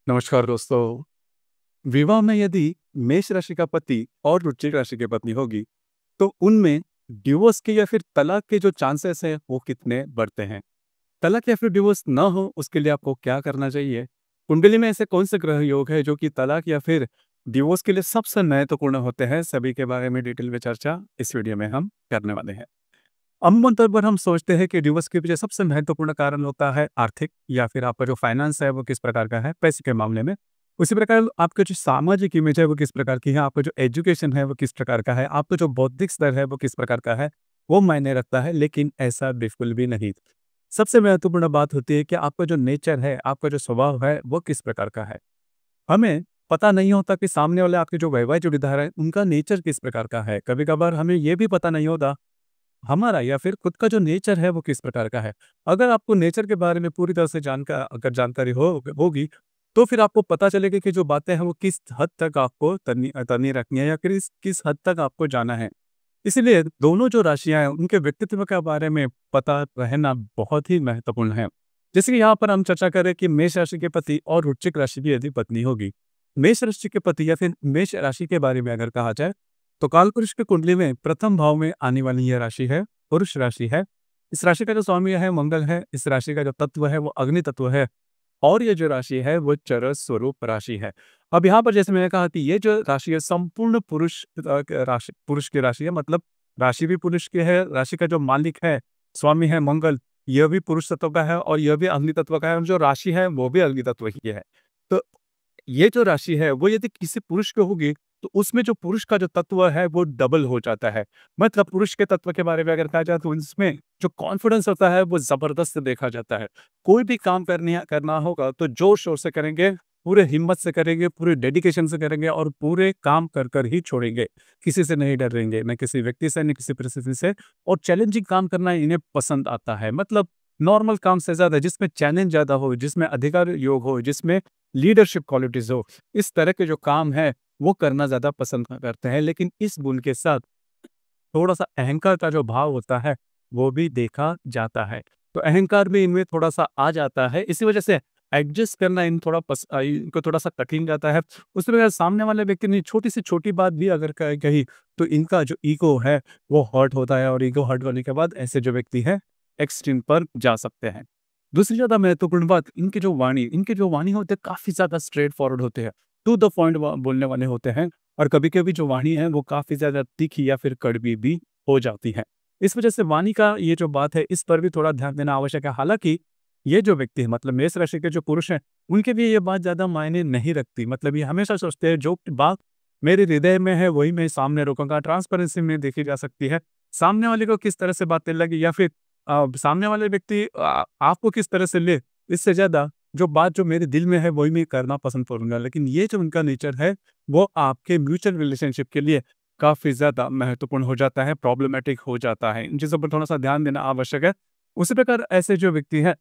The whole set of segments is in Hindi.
नमस्कार दोस्तों। विवाह में यदि मेष राशि का पति और वृश्चिक राशि की पत्नी होगी, तो उनमें डिवोर्स के या फिर तलाक के जो चांसेस हैं, वो कितने बढ़ते हैं? तलाक या फिर डिवोर्स ना हो, उसके लिए आपको क्या करना चाहिए? कुंडली में ऐसे कौन से ग्रह योग है जो कि तलाक या फिर डिवोर्स के लिए सबसे महत्वपूर्ण होते हैं? सभी के बारे में डिटेल में चर्चा इस वीडियो में हम करने वाले हैं। अमूमन तौर पर हम सोचते हैं कि डिवोर्स के पीछे सबसे महत्वपूर्ण कारण होता है आर्थिक या फिर आपका जो फाइनेंस है वो किस प्रकार का है पैसे के मामले में। उसी प्रकार आपका जो सामाजिक इमेज है वो किस प्रकार की है, आपका जो एजुकेशन है वो किस प्रकार का है, आपका जो बौद्धिक स्तर है वो किस प्रकार का है, वो मायने रखता है। लेकिन ऐसा बिल्कुल भी नहीं। सबसे महत्वपूर्ण बात होती है कि आपका जो नेचर है, आपका जो स्वभाव है वो किस प्रकार का है। हमें पता नहीं होता कि सामने वाले आपके जो वैवाहिक जोड़ीदार है उनका नेचर किस प्रकार का है। कभी कभार हमें ये भी पता नहीं होता हमारा या फिर खुद का जो नेचर है वो किस प्रकार का है। अगर आपको नेचर के बारे में पूरी तरह से अगर जानकारी होगी, तो फिर आपको पता चलेगा कि जो बातें हैं वो किस हद तक आपको करनी करनी रखनी है या फिर किस हद तक आपको जाना है। इसीलिए दोनों जो राशियाँ हैं उनके व्यक्तित्व के बारे में पता रहना बहुत ही महत्वपूर्ण है। जैसे कि यहाँ पर हम चर्चा करें कि मेष राशि के पति और वृश्चिक राशि की यदि पत्नी होगी। मेष राशि के पति या फिर मेष राशि के बारे में अगर कहा जाए, तो कालपुरुष की कुंडली में प्रथम भाव में आने वाली यह राशि है, पुरुष राशि है। इस राशि का जो स्वामी है मंगल है। इस राशि का जो तत्व है वो अग्नि तत्व है। और ये जो राशि है वो चरस स्वरूप राशि है। अब यहाँ पर जैसे मैंने कहा कि ये जो राशि है संपूर्ण पुरुष की राशि है, मतलब राशि भी पुरुष की है। राशि का जो मालिक है, स्वामी है मंगल, यह भी पुरुष तत्व का है और यह भी अग्नि तत्व का है और जो राशि है वो भी अग्नि तत्व की है। तो ये जो राशि है वो यदि किसी पुरुष की होगी, तो उसमें जो पुरुष का जो तत्व है वो डबल हो जाता है। मतलब पुरुष के तत्व के बारे में अगर कहा जाए तो इसमें जो कॉन्फिडेंस होता है वो जबरदस्त देखा जाता है। कोई भी काम करना होगा तो जोर शोर से करेंगे, पूरे हिम्मत से करेंगे, पूरे डेडिकेशन से करेंगे और पूरे काम कर कर ही छोड़ेंगे। किसी से नहीं डरेंगे, न किसी व्यक्ति से, न किसी परिस्थिति से। और चैलेंजिंग काम करना इन्हें पसंद आता है। मतलब नॉर्मल काम से ज्यादा जिसमें चैलेंज ज्यादा हो, जिसमें अधिकार योग हो, जिसमें लीडरशिप क्वालिटीज हो, इस तरह के जो काम है वो करना ज्यादा पसंद करते हैं। लेकिन इस गुण के साथ थोड़ा सा अहंकार का जो भाव होता है वो भी देखा जाता है। तो अहंकार भी इनमें थोड़ा सा आ जाता है। इसी वजह से एडजस्ट करना इनको थोड़ा सा कठिन जाता है। उसमें अगर सामने वाले व्यक्ति ने छोटी से छोटी बात भी अगर कही, तो इनका जो ईगो है वो हर्ट होता है और ईगो हर्ट होने के बाद ऐसे जो व्यक्ति है एक्सट्रीम पर जा सकते हैं। दूसरी ज्यादा महत्वपूर्ण बात, इनके जो वाणी होते हैं काफी ज्यादा स्ट्रेट फॉरवर्ड होते हैं, टू द पॉइंट बोलने वाले होते हैं। और कभी-कभी जो वाणी है वो काफ़ी ज़्यादा तीखी या फिर कड़वी भी हो जाती है। इस वजह से वाणी का ये जो बात है इस पर भी थोड़ा ध्यान देना आवश्यक है। हालाँकि ये जो व्यक्ति है मतलब मेष राशि के जो पुरुष हैं, उनके लिए ये बात ज़्यादा मायने नहीं रखती। मतलब ये हमेशा सोचते हैं जो बात मेरे हृदय में है वही मैं सामने रखूँगा। ट्रांसपेरेंसी में देखी जा सकती है। सामने वाले को किस तरह से बातें लगी या फिर सामने वाले व्यक्ति आपको किस तरह से ले, इससे ज़्यादा जो मेरे दिल में है वही मैं करना पसंद करूँगा। लेकिन ये जो उनका नेचर है वो आपके म्यूचुअल रिलेशनशिप के लिए काफ़ी ज़्यादा महत्वपूर्ण हो जाता है, प्रॉब्लमैटिक हो जाता है। इन चीज़ों पर थोड़ा-सा ध्यान देना आवश्यक है। उसी प्रकार ऐसे जो व्यक्ति हैं,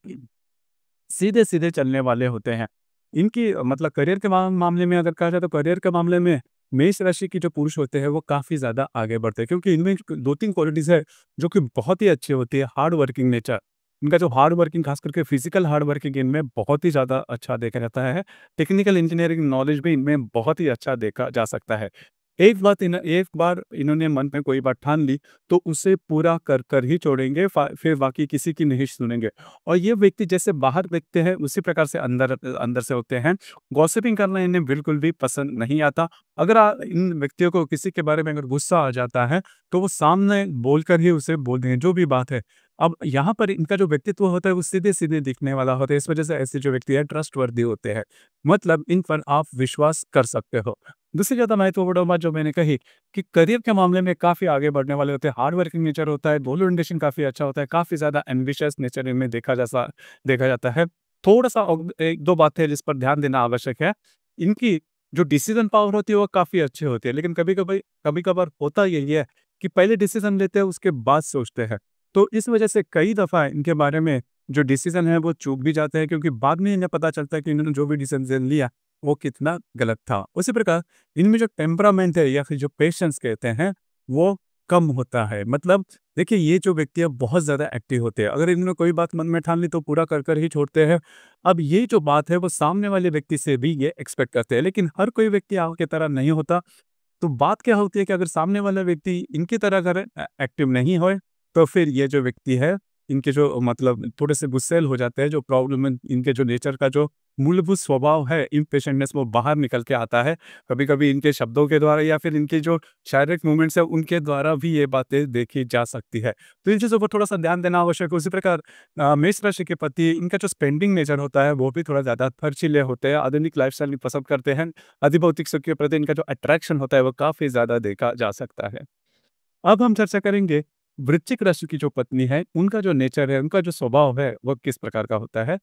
सीधे-सीधे चलने वाले होते हैं। इनकी मतलब करियर के मामले में अगर कहा जाए तो करियर के मामले में मेष राशि के जो पुरुष होते हैं वो काफ़ी ज़्यादा आगे बढ़ते हैं, क्योंकि इनमें 2-3 क्वालिटीज़ है जो कि बहुत ही अच्छी होती है। हार्ड वर्किंग नेचर, इनका जो हार्ड वर्किंग खास करके फिजिकल हार्ड वर्किंग इनमें बहुत ही ज़्यादा अच्छा देखा जाता है। टेक्निकल इंजीनियरिंग नॉलेज भी इनमें बहुत ही अच्छा देखा जा सकता है। एक बार इन्होंने मन में कोई बात ठान ली तो उसे पूरा कर कर ही छोड़ेंगे, फिर बाकी किसी की नहीं सुनेंगे। और ये व्यक्ति जैसे बाहर देखते हैं उसी प्रकार से अंदर अंदर से होते हैं। गॉसिपिंग करना इन्हें बिल्कुल भी पसंद नहीं आता। अगर इन व्यक्तियों को किसी के बारे में अगर गुस्सा आ जाता है तो वो सामने बोलकर ही उसे बोल दें जो भी बात है। अब यहाँ पर इनका जो व्यक्तित्व होता है वो सीधे-सीधे दिखने वाला होता है। इस वजह से ऐसे जो व्यक्ति है ट्रस्टवर्दी होते हैं। मतलब इन पर आप विश्वास कर सकते हो। दूसरी ज़्यादा महत्वपूर्ण बात जो मैंने कही कि करियर के मामले में काफ़ी आगे बढ़ने वाले होते हैं। हार्ड वर्किंग नेचर होता है, गोल ओरिएंटेशन काफ़ी अच्छा होता है, काफ़ी ज़्यादा एम्बिशियस नेचर इनमें देखा जाता है। थोड़ा-सा 1-2 बातें जिस पर ध्यान देना आवश्यक है। इनकी जो डिसीज़न पावर होती है वो काफ़ी अच्छी होती है। लेकिन कभी-कभार होता यही है कि पहले डिसीज़न लेते हैं उसके बाद सोचते हैं। तो इस वजह से कई दफ़ा इनके बारे में जो डिसीज़न है वो चूक भी जाते हैं, क्योंकि बाद में इन्हें पता चलता है कि इन्होंने जो भी डिसीज़न लिया वो कितना गलत था। उसी प्रकार इनमें जो टेम्परामेंट है या फिर जो पेशेंस कहते हैं वो कम होता है। मतलब देखिए, ये जो व्यक्ति है बहुत ज़्यादा एक्टिव होते हैं। अगर इन्होंने कोई बात मन में ठान ली तो पूरा कर कर ही छोड़ते हैं। अब ये जो बात है वो सामने वाले व्यक्ति से भी ये एक्सपेक्ट करते हैं, लेकिन हर कोई व्यक्ति आपकी तरह नहीं होता। तो बात क्या होती है कि अगर सामने वाला व्यक्ति इनकी तरह अगर एक्टिव नहीं होए, तो फिर ये जो व्यक्ति है, इनके जो मतलब थोड़े से गुस्सैल हो जाते हैं, जो प्रॉब्लम है, इनके जो नेचर का जो मूलभूत स्वभाव है, इम्पेशेंटनेस, वो बाहर निकल के आता है। कभी-कभी इनके शब्दों के द्वारा या फिर इनके जो शारीरिक मूवमेंट्स है, उनके द्वारा भी ये बातें देखी जा सकती है। तो इन चीज़ों पर थोड़ा-सा ध्यान देना आवश्यक है। उसी प्रकार मेष राशि के प्रति इनका जो स्पेंडिंग नेचर होता है, वो भी थोड़ा ज़्यादा खर्चीले होते हैं, आधुनिक लाइफ़स्टाइल पसंद करते हैं। अधिभौतिक सुख के प्रति इनका जो अट्रैक्शन होता है, वो काफ़ी ज़्यादा देखा जा सकता है। अब हम चर्चा करेंगे वृश्चिक राशि की जो पत्नी है, उनका जो नेचर है, उनका जो स्वभाव है, वो किस प्रकार का होता है।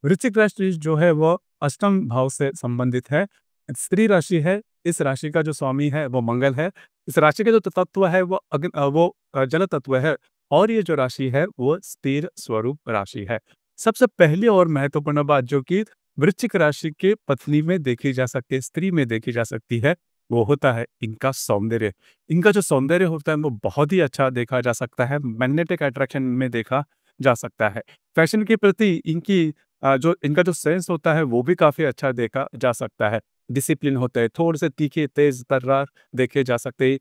वृश्चिक राशि जो है वो अष्टम भाव से संबंधित है। स्त्री राशि है, इस राशि का जो स्वामी है वो मंगल है। इस राशि का जो तत्व है वो जल तत्व है, और ये जो राशि है वो स्थिर स्वरूप राशि है। सबसे पहली और महत्वपूर्ण बात जो कि वृश्चिक राशि के पत्नी में देखी जा सकती है, स्त्री में देखी जा सकती है, वो होता है इनका सौंदर्य। इनका जो सौंदर्य होता है वो बहुत ही अच्छा देखा जा सकता है, मैग्नेटिक अट्रैक्शन में देखा जा सकता है। फैशन के प्रति इनकी जो इनका जो सेंस होता है वो भी काफ़ी अच्छा देखा जा सकता है। डिसिप्लिन होते हैं, थोड़े से तीखे, तेज़ तर्रार देखे जा सकते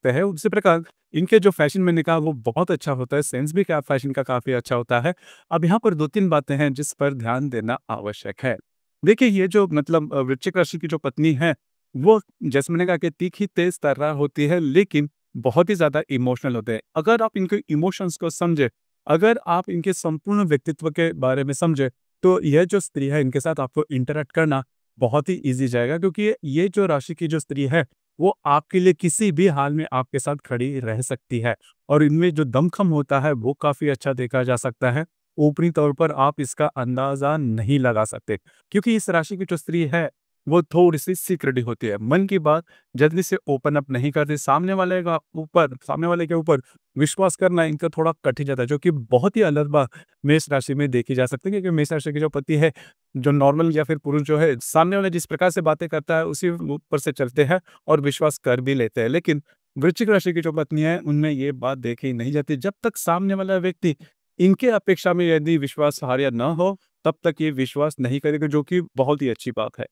हैं। उसी प्रकार इनके जो फैशन में निकाह वो बहुत अच्छा होता है, सेंस भी क्या फैशन का काफ़ी अच्छा होता है। अब यहाँ पर 2-3 बातें हैं जिस पर ध्यान देना आवश्यक है। देखिए, ये जो मतलब वृश्चिक राशि की जो पत्नी है, वो जैसे मैंने कहा कि तीखी, तेज़ तर्रार होती है, लेकिन बहुत ही ज़्यादा इमोशनल होते हैं। अगर आप इनके इमोशंस को समझें, अगर आप इनके संपूर्ण व्यक्तित्व के बारे में समझें, तो यह जो स्त्री है, इनके साथ आपको इंटरैक्ट करना बहुत ही ईज़ी जाएगा, क्योंकि ये जो राशि की जो स्त्री है, वो आपके लिए किसी भी हाल में आपके साथ खड़ी रह सकती है, और इनमें जो दमखम होता है, वो काफ़ी अच्छा देखा जा सकता है। ऊपरी तौर पर आप इसका अंदाज़ा नहीं लगा सकते, क्योंकि इस राशि की जो स्त्री है, वो थोड़ी-सी सीक्रेटिव होती है। मन की बात जल्दी से ओपन अप नहीं करती, सामने वाले के ऊपर विश्वास करना इनका थोड़ा कठिन जाता है, जो कि बहुत ही अलग बात मेष राशि में देखी जा सकती है, क्योंकि मेष राशि के जो पति है, जो नॉर्मल या फिर पुरुष जो है, सामने वाला जिस प्रकार से बातें करता है, उसी ऊपर से चलते हैं और विश्वास कर भी लेते हैं। लेकिन वृश्चिक राशि की जो पत्नी है, उनमें ये बात देखी नहीं जाती। जब तक सामने वाला व्यक्ति इनके अपेक्षा में यदि विश्वासार्ह ना हो, तब तक ये विश्वास नहीं करेगा, जो कि बहुत ही अच्छी बात है।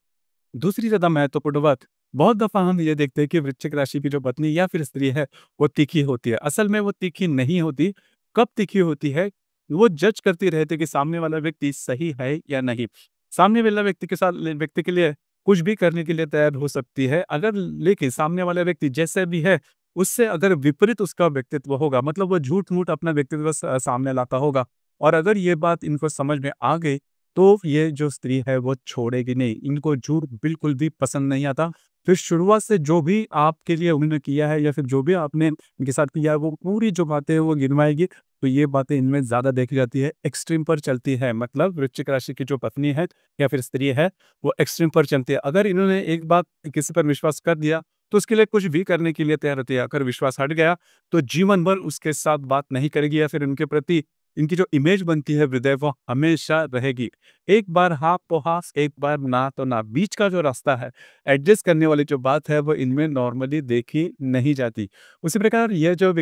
दूसरी ज़्यादा महत्वपूर्ण बात, बहुत दफ़ा हम ये देखते हैं कि वृश्चिक राशि की जो पत्नी या फिर स्त्री है, वो तीखी होती है। असल में वो तीखी नहीं होती। कब तीखी होती है? वो जज करती रहती है कि सामने वाला व्यक्ति सही है या नहीं। सामने वाला व्यक्ति के लिए कुछ भी करने के लिए तैयार हो सकती है। अगर लेकिन सामने वाला व्यक्ति जैसे भी है, उससे अगर विपरीत उसका व्यक्तित्व होगा, मतलब वो झूठ-मूठ अपना व्यक्तित्व सामने लाता होगा, और अगर ये बात इनको समझ में आ गई, तो ये जो स्त्री है वो छोड़ेगी नहीं। इनको झूठ बिल्कुल भी पसंद नहीं आता। फिर शुरुआत से जो भी आपके लिए उन्होंने किया है या फिर जो भी आपने इनके साथ किया है, वो पूरी जो बातें हैं वो गिनवाएगी। तो ये बातें इनमें ज़्यादा देखी जाती है, एक्सट्रीम पर चलती है। मतलब वृश्चिक राशि की जो पत्नी है या फिर स्त्री है, वो एक्सट्रीम पर चलती है। अगर इन्होंने एक बात किसी पर विश्वास कर दिया, तो उसके लिए कुछ भी करने के लिए तैयार होती है। अगर विश्वास हट गया, तो जीवन भर उसके साथ बात नहीं करेगी, या फिर उनके प्रति इनकी जो इमेज बनती है हृदय, वो हमेशा रहेगी। एक बार हाँ तो हाँ, एक बार ना तो ना। बीच का जो रास्ता है, एडजस्ट करने वाली जो बात है, वो इनमें नॉर्मली देखी नहीं जाती। उसी प्रकार ये जो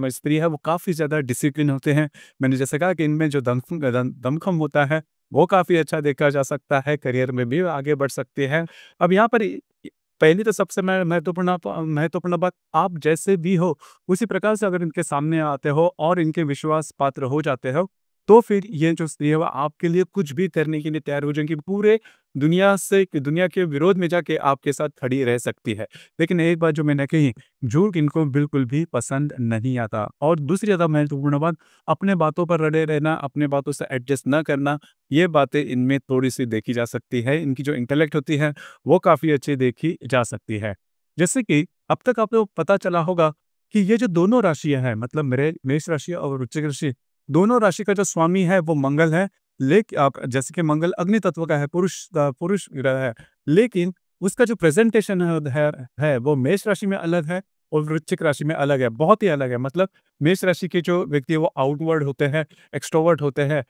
स्त्री है, वो काफ़ी ज़्यादा डिसिप्लिन होते हैं। मैंने जैसे कहा कि इनमें जो दमखम होता है, वो काफ़ी अच्छा देखा जा सकता है, करियर में भी आगे बढ़ सकते हैं। अब यहाँ पर पहली तो सबसे महत्वपूर्ण बात, आप जैसे भी हो, उसी प्रकार से अगर इनके सामने आते हो और इनके विश्वास पात्र हो जाते हो, तो फिर ये जो स्त्री है वो आपके लिए कुछ भी करने के लिए तैयार हो जाएँगी। पूरे दुनिया के विरोध में जाके आपके साथ खड़ी रह सकती है। लेकिन एक बात जो मैंने कही, झूठ इनको बिल्कुल भी पसंद नहीं आता। और दूसरी ज़्यादा महत्वपूर्ण बात, अपने बातों पर अड़े रहना, अपने बातों से एडजस्ट ना करना, ये बातें इनमें थोड़ी-सी देखी जा सकती है। इनकी जो इंटेलेक्ट होती है, वो काफ़ी अच्छी देखी जा सकती है। जैसे कि अब तक आपको पता चला होगा कि ये जो दोनों राशियाँ हैं, मतलब मेरे मेष राशि और वृश्चिक राशि, दोनों राशि का जो स्वामी है वो मंगल है। आप जैसे कि मंगल अग्नि तत्व का है, पुरुष ग्रह है, लेकिन उसका जो प्रेजेंटेशन है वो मेष राशि में अलग है और वृश्चिक राशि में अलग है, बहुत ही अलग है। मतलब मेष राशि के जो व्यक्ति है वो आउटवर्ड होते हैं, एक्सट्रोवर्ट होते हैं।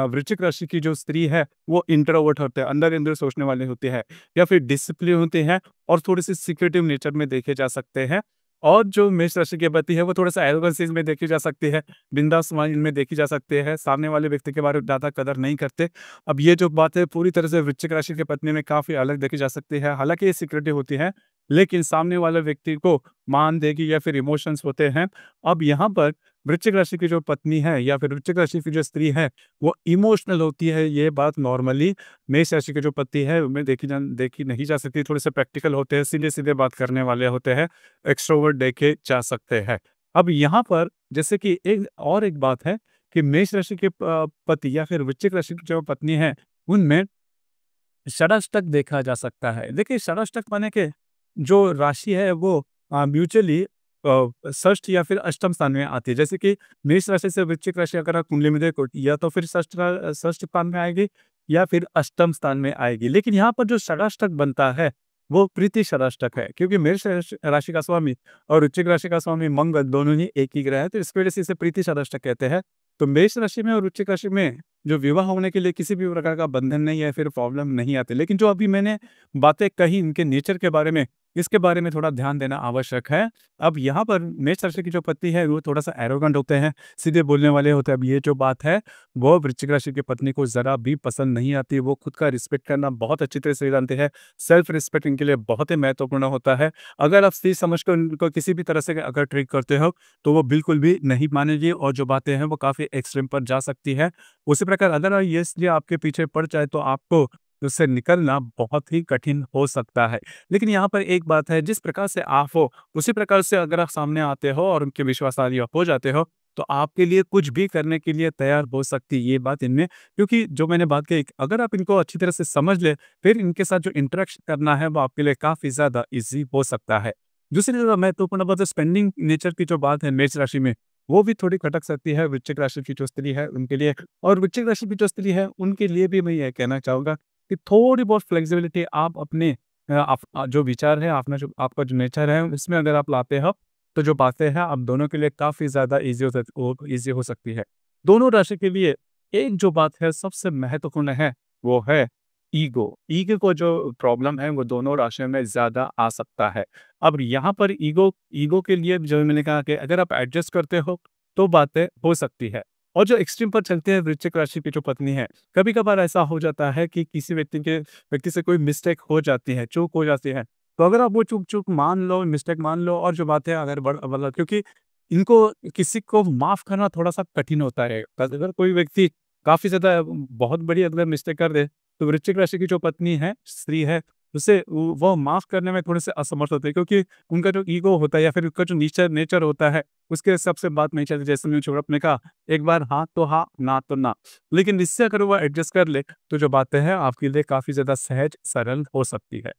वृश्चिक राशि की जो स्त्री है वो इंट्रोवर्ट होते हैं, अंदर-अंदर सोचने वाले होते हैं, या फिर डिसिप्लिन होते हैं और थोड़े से सीक्रेटिव नेचर में देखे जा सकते हैं। और जो मेष राशि के पति है वो थोड़ा-सा एरोगेंस में देखी जा सकती है, बिंदास माइंड में देखी जा सकती है, सामने वाले व्यक्ति के बारे में ज़्यादा कदर नहीं करते। अब ये जो बात है पूरी तरह से वृश्चिक राशि के पत्नी में काफ़ी अलग देखी जा सकती है। हालाँकि ये सिक्योरिटी होती है, लेकिन सामने वाले व्यक्ति को मान देगी या फिर इमोशंस होते हैं। अब यहाँ पर वृश्चिक राशि की जो पत्नी है या फिर वृश्चिक राशि की जो स्त्री है, वो इमोशनल होती है, ये बात नॉर्मली मेष राशि के जो पति है उनमें देखी नहीं जा सकती। थोड़े-से प्रैक्टिकल होते हैं, सीधे-सीधे बात करने वाले होते हैं, एक्सट्रोवर्ट देखे जा सकते हैं। अब यहाँ पर जैसे कि एक बात है कि मेष राशि के पति या फिर वृश्चिक राशि की जो पत्नी है, उनमें षडाष्टक देखा जा सकता है। देखिए षडाष्टक माने कि जो राशि है वो म्यूचुअली षष्ठ या फिर अष्टम स्थान में आती है। जैसे कि मेष राशि से वृश्चिक राशि अगर आप कुंडली में देखो या तो फिर षष्ठ स्थान में आएगी या फिर अष्टम स्थान में आएगी। लेकिन यहाँ पर जो षडाष्टक बनता है वो प्रीति षडाष्टक है, क्योंकि मेष राशि का स्वामी और वृश्चिक राशि का स्वामी मंगल दोनों ही एक ही ग्रह है, तो इस वजह से इसे प्रीति षडाष्टक कहते हैं। तो मेष राशि में और वृश्चिक राशि में जो विवाह होने के लिए किसी भी प्रकार का बंधन नहीं है, फिर प्रॉब्लम नहीं आती। लेकिन जो अभी मैंने बातें कही इनके नेचर के बारे में, इसके बारे में थोड़ा ध्यान देना आवश्यक है। अब यहाँ पर मेष राशि की जो पत्नी है वो थोड़ा-सा एरोगेंट होते हैं, सीधे बोलने वाले होते हैं। अब ये जो बात है वो वृश्चिक राशि की पत्नी को ज़रा भी पसंद नहीं आती। वो खुद का रिस्पेक्ट करना बहुत अच्छी तरह से जानते हैं। सेल्फ रिस्पेक्ट इनके लिए बहुत ही महत्वपूर्ण होता है। अगर आप सोच समझ कर उनको किसी भी तरह से अगर ट्रीट करते हो, तो वो बिल्कुल भी नहीं मानेगी और जो बातें हैं वो काफ़ी एक्सट्रीम पर जा सकती है। उसी प्रकार अगर ये स्त्री आपके पीछे पड़ जाए तो आपको उससे निकलना बहुत ही कठिन हो सकता है। लेकिन यहाँ पर एक बात है, जिस प्रकार से आप हो, उसी प्रकार से अगर आप सामने आते हो और उनके विश्वासार्ह हो जाते हो, तो आपके लिए कुछ भी करने के लिए तैयार हो सकती है ये बात इनमें। क्योंकि जो मैंने बात कही, अगर आप इनको अच्छी तरह से समझ लें, फिर इनके साथ जो इंटरेक्शन करना है वो आपके लिए काफ़ी ज़्यादा ईज़ी हो सकता है। दूसरी जो महत्वपूर्ण बात है, स्पेंडिंग नेचर की जो बात है मेष राशि में, वो भी थोड़ी खटक सकती है वृश्चिक राशि की जो स्त्री है उनके लिए। और वृश्चिक राशि की जो स्त्री है उनके लिए भी मैं ये कहना चाहूँगा कि थोड़ी बहुत फ्लेक्सिबिलिटी आप अपने जो विचार है, अपना जो आपका जो नेचर है उसमें अगर आप लाते हो, तो जो बातें हैं आप दोनों के लिए काफ़ी ज़्यादा ईज़ी हो सकती है। दोनों राशि के लिए एक जो बात है सबसे महत्वपूर्ण है, वो है ईगो। ईगो को जो प्रॉब्लम है वो दोनों राशियों में ज़्यादा आ सकता है। अब यहाँ पर ईगो ईगो के लिए जो मैंने कहा कि अगर आप एडजस्ट करते हो, तो बातें हो सकती है। और जो एक्सट्रीम पर चलते हैं वृश्चिक राशि की जो पत्नी है, कभी-कभार ऐसा हो जाता है कि किसी व्यक्ति से कोई मिस्टेक हो जाती है, चूक हो जाती है। तो अगर आप वो चूक मान लो, मिस्टेक मान लो और जो बात है अगर मतलब क्योंकि इनको किसी को माफ़ करना थोड़ा-सा कठिन होता है। अगर कोई व्यक्ति काफ़ी ज़्यादा बहुत बड़ी अगर मिस्टेक कर दे, तो वृश्चिक राशि की जो पत्नी है, स्त्री है, उसे वो माफ़ करने में थोड़े-से असमर्थ होते हैं, क्योंकि उनका जो ईगो होता है या फिर उनका जो नेचर होता है, उसके हिसाब से बात नहीं चलती। जैसे मैंने शुरुआत में कहा, एक बार हाँ तो हाँ, ना तो ना। लेकिन इससे अगर वो एडजस्ट कर ले, तो जो बातें हैं आपके लिए काफ़ी ज़्यादा सहज, सरल हो सकती है।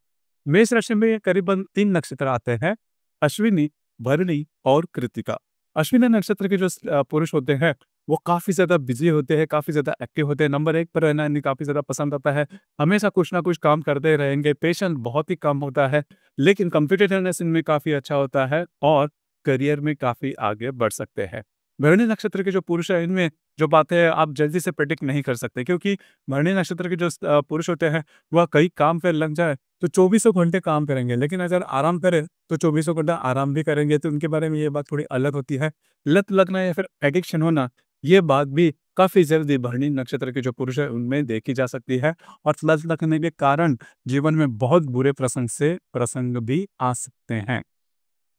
मेष राशि में करीबन 3 नक्षत्र आते हैं, अश्विनी, भरणी और कृत्तिका। अश्विनी नक्षत्र के जो पुरुष होते हैं, वो काफ़ी ज़्यादा बिज़ी होते हैं, काफ़ी ज़्यादा एक्टिव होते हैं, नंबर 1 पर रहना इन्हें काफ़ी ज़्यादा पसंद आता है। हमेशा कुछ ना कुछ काम करते रहेंगे, पेशेंस बहुत ही कम होता है, लेकिन कॉम्पिटिटिवनेस इनमें काफ़ी अच्छा होता है और करियर में काफ़ी आगे बढ़ सकते हैं। भरणी नक्षत्र के जो पुरुष हैं, इनमें जो बातें हैं आप जल्दी से प्रेडिक्ट नहीं कर सकते, क्योंकि भरणी नक्षत्र के जो पुरुष होते हैं, वह कहीं काम पे लग जाए तो चौबीसों घंटे काम करेंगे, लेकिन अगर आराम करें तो चौबीसों घंटा आराम भी करेंगे, तो उनके बारे में ये बात थोड़ी अलग होती है। लत लगना या फिर एडिक्शन होना, ये बात भी काफ़ी जल्दी भरणी नक्षत्र के जो पुरुष हैं उनमें देखी जा सकती है और लत लगने के कारण जीवन में बहुत बुरे प्रसंग भी आ सकते हैं।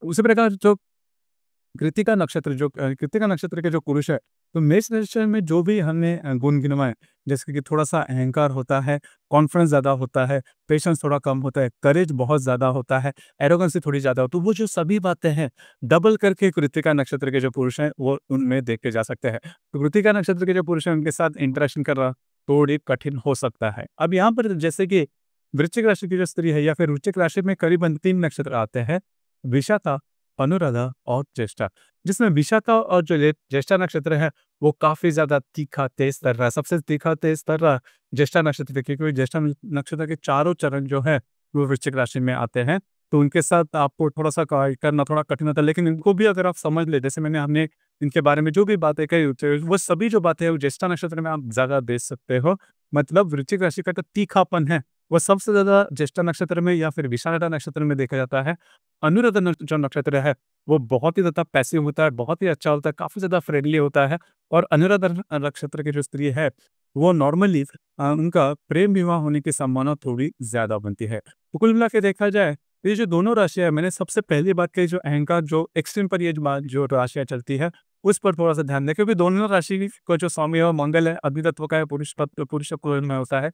उसी प्रकार जो कृत्तिका नक्षत्र के जो पुरुष है, तो मेष नक्षत्र में जो भी हमने गुण गिनवाए, जैसे कि थोड़ा-सा अहंकार होता है, कॉन्फिडेंस ज़्यादा होता है, पेशेंस थोड़ा कम होता है, करेज बहुत ज़्यादा होता है, एरोगेंसी थोड़ी ज़्यादा हो, तो वो जो सभी बातें हैं, डबल करके कृत्तिका नक्षत्र के जो पुरुष हैं, वो उनमें देखे जा सकते हैं। तो कृत्तिका नक्षत्र के जो पुरुष हैं, उनके साथ इंटरेक्शन करना थोड़ी कठिन हो सकता है। अब यहाँ पर जैसे कि वृश्चिक राशि की जो स्त्री है या फिर वृश्चिक राशि में करीबन 3 नक्षत्र आते हैं, विशाखा, अनुराधा और ज्येष्ठा। जिसमें विशाखा और जो ज्येष्ठा नक्षत्र है, वो काफ़ी ज़्यादा तीखा, तेज़ तर्रा है। सबसे तीखा, तेज़ तर्रा ज्येष्ठा नक्षत्र देखिए, क्योंकि ज्येष्ठा नक्षत्र के चारों चरण जो है, वो वृश्चिक राशि में आते हैं। तो उनके साथ आपको थोड़ा-सा करना थोड़ा कठिन होता है, लेकिन इनको भी अगर आप समझ लें, जैसे हमने इनके बारे में जो भी बातें कही, तो वो सभी जो बातें हैं, वो ज्येष्ठा नक्षत्र में आप ज़्यादा देख सकते हो। मतलब वृश्चिक राशि का जो तीखापन है, वो सबसे ज़्यादा ज्येष्ठा नक्षत्र में या फिर विशाखा नक्षत्र में देखा जाता है। अनुराधा जो नक्षत्र है, वो बहुत ही ज़्यादा पैसिव होता है, बहुत ही अच्छा होता है, काफ़ी ज़्यादा फ्रेंडली होता है और अनुराधा नक्षत्र की जो स्त्री है, वो नॉर्मली उनका प्रेम विवाह होने की संभावना थोड़ी ज़्यादा बनती है। तो कुल मिला के देखा जाए, ये जो दोनों राशियाँ हैं, मैंने सबसे पहली बात कही जो अहंकार जो एक्सट्रीम पर ये जो राशियाँ चलती है, उस पर थोड़ा-सा ध्यान दें क्योंकि दोनों राशि को जो स्वामी है वो मंगल है, अग्नि तत्व का है, पुरुष तत्व में होता है।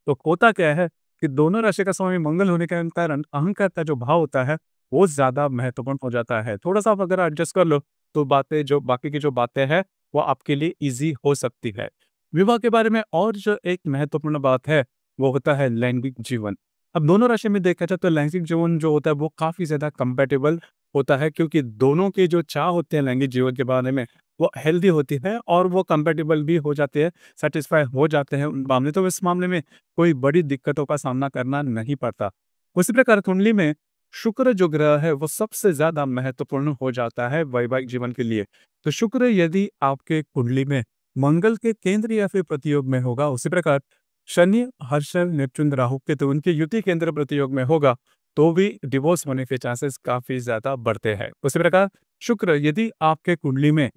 तो होता क्या है कि दोनों राशि का स्वामी मंगल होने के कारण अहंकार का जो भाव होता है, वो ज़्यादा महत्वपूर्ण हो जाता है। थोड़ा-सा आप अगर एडजस्ट कर लो, तो बातें जो बाकी की जो बातें हैं, वो आपके लिए ईज़ी हो सकती है। विवाह के बारे में और जो एक महत्वपूर्ण बात है, वो होता है लैंगिक जीवन। अब दोनों राशि में देखा जाए तो लैंगिक जीवन जो होता है वो काफ़ी ज़्यादा कंपैटिबल होता है क्योंकि दोनों के जो चाह होते हैं लैंगिक जीवन के बारे में, वो हेल्दी होती है और वो कंपैटिबल भी हो जाते हैं, सैटिस्फाई हो जाते हैं उन मामले तो इस मामले में कोई बड़ी दिक्कतों का सामना करना नहीं पड़ता। उसी प्रकार कुंडली में शुक्र जो ग्रह है वो सबसे ज़्यादा महत्वपूर्ण हो जाता है वैवाहिक जीवन के लिए। तो शुक्र यदि आपके कुंडली में मंगल के केंद्र या फिर प्रतियोग में होगा, उसी प्रकार शनि, हर्षल, नेपच्यून, राहु, केतु उनकी युति केंद्र प्रतियोग में होगा, तो भी डिवोर्स होने के चांसेस काफ़ी ज़्यादा बढ़ते हैं। उसी प्रकार शुक्र यदि आपके कुंडली में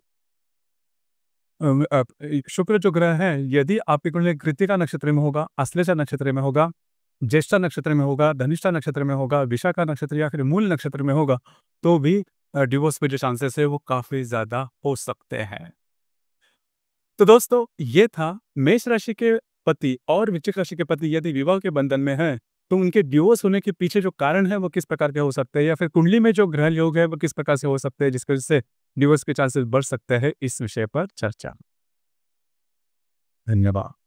शुक्र जो ग्रह है यदि आपकी कुंडली कृत्तिका नक्षत्र में होगा, आश्लेषा नक्षत्र में होगा, ज्येष्ठा नक्षत्र में होगा, धनिष्ठा नक्षत्र में होगा, विशाखा नक्षत्र या फिर मूल नक्षत्र में होगा, तो भी डिवोर्स के जो चांसेस है वो काफ़ी ज़्यादा हो सकते हैं। तो दोस्तों ये था मेष राशि के पति और वृश्चिक राशि के पति यदि विवाह के बंधन में हैं, तो उनके डिवोर्स होने के पीछे जो कारण है वो किस प्रकार के हो सकते हैं या फिर कुंडली में जो ग्रह योग है वो किस प्रकार से हो सकते हैं जिसकी वजह से डिवोर्स के चांसेस बढ़ सकते हैं, इस विषय पर चर्चा। धन्यवाद।